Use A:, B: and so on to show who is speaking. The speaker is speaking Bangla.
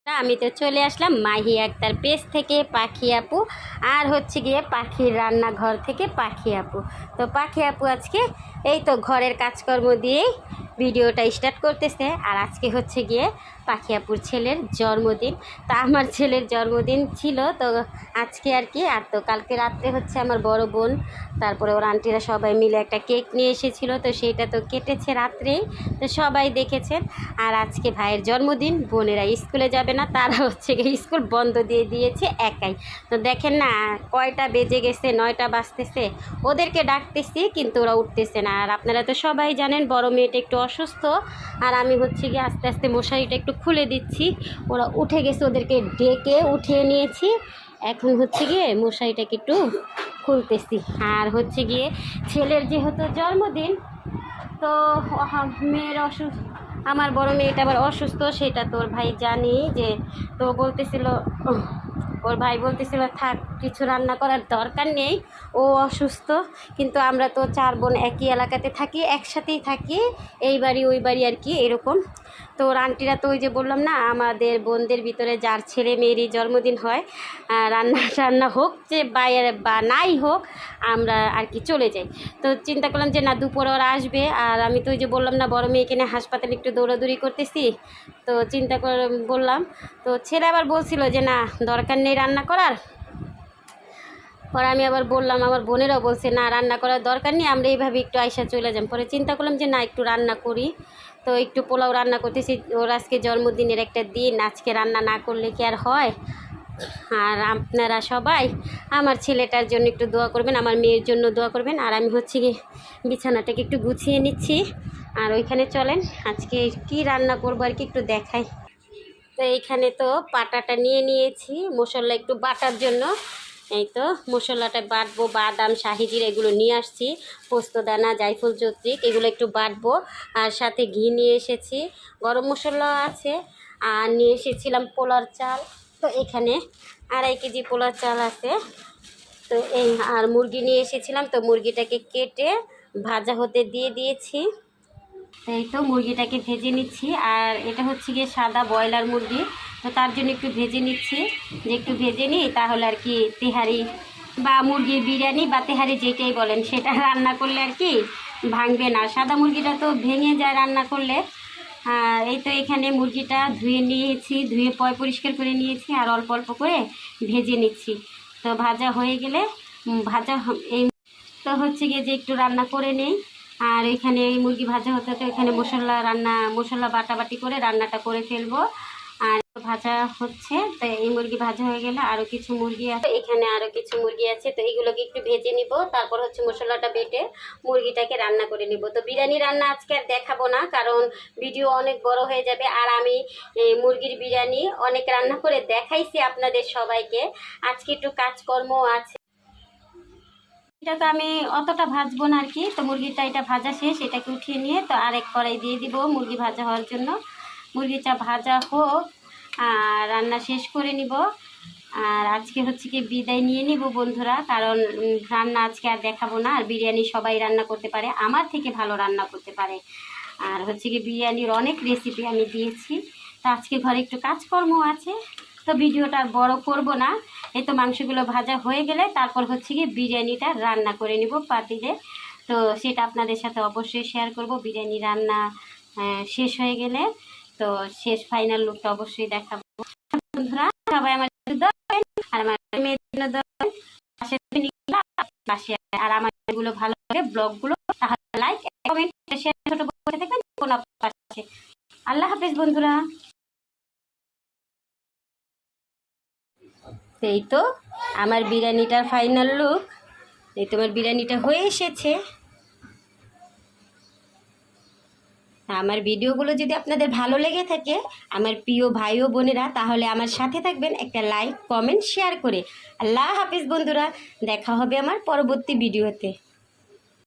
A: আমি তো চলে আসলাম মাহি আক্তার পেজ থেকে পাখি আপু আর হচ্ছে গিয়ে পাখির রান্নাঘর থেকে পাখি আপু। তো পাখি আপু আজকে এই তো ঘরের কাজকর্ম দিয়েই ভিডিওটা স্টার্ট করতেছে। আর আজকে হচ্ছে গিয়ে পাখি আপুর ছেলের জন্মদিন। তা আমার ছেলের জন্মদিন ছিল তো আজকে আর কি। আর তো কালকে রাত্রে হচ্ছে আমার বড় বোন তারপরে ওর আন্টিরা সবাই মিলে একটা কেক নিয়ে এসেছিল, তো সেইটা তো কেটেছে রাত্রেই, তো সবাই দেখেছেন। আর আজকে ভাইয়ের জন্মদিন, বোনেরা স্কুলে যাবে না, তারা হচ্ছে গিয়ে স্কুল বন্ধ দিয়ে দিয়েছে একাই। তো দেখেন না কয়টা বেজে গেছে, 9টা বাজতেছে, ওদেরকে ডাকতেছি কিন্তু ওরা উঠতেছে না। আর আপনারা তো সবাই জানেন বড় মেয়েটা একটু অসুস্থ, আর আমি হচ্ছে গিয়ে আস্তে আস্তে মশারিটা একটু খুলে দিচ্ছি। ওরা উঠে গেছে, ওদেরকে ডেকে উঠিয়ে নিয়েছি। এখন হচ্ছে গিয়ে মশারিটাকে একটু খুলতেছি। আর হচ্ছে গিয়ে ছেলের যেহেতু জন্মদিন, তো মেয়ের অসুস্থ, আমার বড় মেয়েটা আবার অসুস্থ, সেটা তোর ভাই জানি যে, তো বলতেছিল ওর ভাই বলতেছিল থাক কিছু রান্না করার দরকার নেই, ও অসুস্থ। কিন্তু আমরা তো 4 বোন একই এলাকাতে থাকি, একসাথেই থাকি, এই বাড়ি ওই বাড়ি আর কি এরকম। তো ওর আন্টিরা তো ওই যে বললাম না, আমাদের বোনদের ভিতরে যার ছেলে মেয়েরই জন্মদিন হয়, রান্না হোক যে বাইরে বা নাই হোক, আমরা আর কি চলে যাই। তো চিন্তা করলাম যে না দুপুরে ওরা আসবে। আর আমি তো ওই যে বললাম না বড় মেয়েকে নিয়ে হাসপাতালে একটু দৌড়াদৌড়ি করতেছি, তো চিন্তা করে বললাম। তো ছেলে আবার বলছিল যে না দরকার নেই রান্না করার। পরে আমি আবার বললাম, আমার বোনেরাও বলছে না রান্না করার দরকার নেই, আমরা এইভাবে একটু আইসা চলে যাই। পরে চিন্তা করলাম যে না একটু রান্না করি, তো একটু পোলাও রান্না করতেছি। ওর আজকে জন্মদিনের একটা দিন, আজকে রান্না না করলে কি আর হয়। আর আপনারা সবাই আমার ছেলেটার জন্য একটু দোয়া করবেন, আমার মেয়ের জন্য দোয়া করবেন। আর আমি হচ্ছে কি বিছানাটাকে একটু গুছিয়ে নিচ্ছি। আর ওইখানে চলেন আজকে কি রান্না করবো আর কি একটু দেখাই। তো এইখানে তো পাটাটা নিয়ে নিয়েছি মশলা একটু বাটার জন্য। এই তো মশলাটা বাটবো, বাদাম শাহি জিরা এগুলো নিয়ে আসছি, পোস্তদানা জায়ফল জত্রিক এগুলো একটু বাটবো। আর সাথে ঘি নিয়ে এসেছি, গরম মশলা আছে, আর নিয়ে এসেছিলাম পোলার চাল। তো এখানে 2.5 কেজি পোলার চাল আছে। তো এই আর মুরগি নিয়ে এসেছিলাম, তো মুরগিটাকে কেটে ভাজা হতে দিয়ে দিয়েছি। এই তো মুরগিটাকে ভেজে নিচ্ছি। আর এটা হচ্ছে গিয়ে সাদা ব্রয়লার মুরগি, তো তার জন্য একটু ভেজে নিচ্ছি, যে একটু ভেজে নিই তাহলে আর কি তেহারি বা মুরগির বিরিয়ানি বা তেহারি যেটাই বলেন সেটা রান্না করলে আর কি ভাঙবে না। সাদা মুরগিটা তো ভেঙে যায় রান্না করলে। এই তো এখানে মুরগিটা ধুয়ে নিয়েছি, ধুয়ে পরিষ্কার করে নিয়েছি, আর অল্প অল্প করে ভেজে নিচ্ছি। তো ভাজা হয়ে গেলে এই তো হচ্ছে গিয়ে যে একটু রান্না করে নেই। আর এখানে এই মুরগি ভাজা হতে হতে এখানে মশলা বাটাবাটি করে রান্নাটা করে ফেলবো। আর ভাজা হচ্ছে, তো এই মুরগি ভাজা হয়ে গেলে আরও কিছু মুরগি আছে, এখানে আরও কিছু মুরগি আছে, তো এইগুলোকে একটু ভেজে নিব। তারপর হচ্ছে মশলাটা বেটে মুরগিটাকে রান্না করে নিব। তো বিরিয়ানি রান্না আজকে আর দেখাবো না, কারণ ভিডিও অনেক বড় হয়ে যাবে। আর আমি মুরগির বিরিয়ানি অনেক রান্না করে দেখাইছি আপনাদের সবাইকে, আজকে একটু কাজকর্ম আছে। এটা তো আমি অতটা ভাজবো না আর কি। তো মুরগিটা এটা ভাজা শেষ, এটাকে উঠিয়ে নিয়ে তো আরেক কড়াই দিয়ে দিব মুরগি ভাজা হওয়ার জন্য। মুরগিটা ভাজা হোক আর রান্না শেষ করে নিব। আর আজকে হচ্ছে কি বিদায় নিয়ে নিব বন্ধুরা, কারণ রান্না আজকে আর দেখাবো না। আর বিরিয়ানি সবাই রান্না করতে পারে, আমার থেকে ভালো রান্না করতে পারে। আর হচ্ছে কি বিরিয়ানির অনেক রেসিপি আমি দিয়েছি। তো আজকে ঘরে একটু কাজকর্ম আছে, তো ভিডিওটা আর বড় করব না। এই তো মাংসগুলো ভাজা হয়ে গেলে তারপর হচ্ছে কি বিরিয়ানিটা রান্না করে নিব পাতিলে। তো সেটা আপনাদের সাথে অবশ্যই শেয়ার করব বিরিয়ানি রান্না শেষ হয়ে গেলে। তো শেষ ফাইনাল লুকটা অবশ্যই দেখাবো বন্ধুরা। সবাই আমার আর আমার মেয়ের জন্য আর আমার এগুলো ভালো লাগে ব্লগগুলো, তাহলে লাইক কমেন্ট শেয়ার ছোট বড় থাকবেন কোন পাশে। আল্লাহ হাফেজ বন্ধুরা। এই তো আমার বিরিয়ানিটার ফাইনাল লুক, এই তোমার বিরিয়ানিটা হয়ে এসেছে। আমার ভিডিওগুলো যদি আপনাদের ভালো লেগে থাকে আমার প্রিয় ভাই ও বোনেরা, তাহলে আমার সাথে থাকবেন একটা লাইক কমেন্ট শেয়ার করে। আল্লাহ হাফিজ বন্ধুরা, দেখা হবে আমার পরবর্তী ভিডিওতে।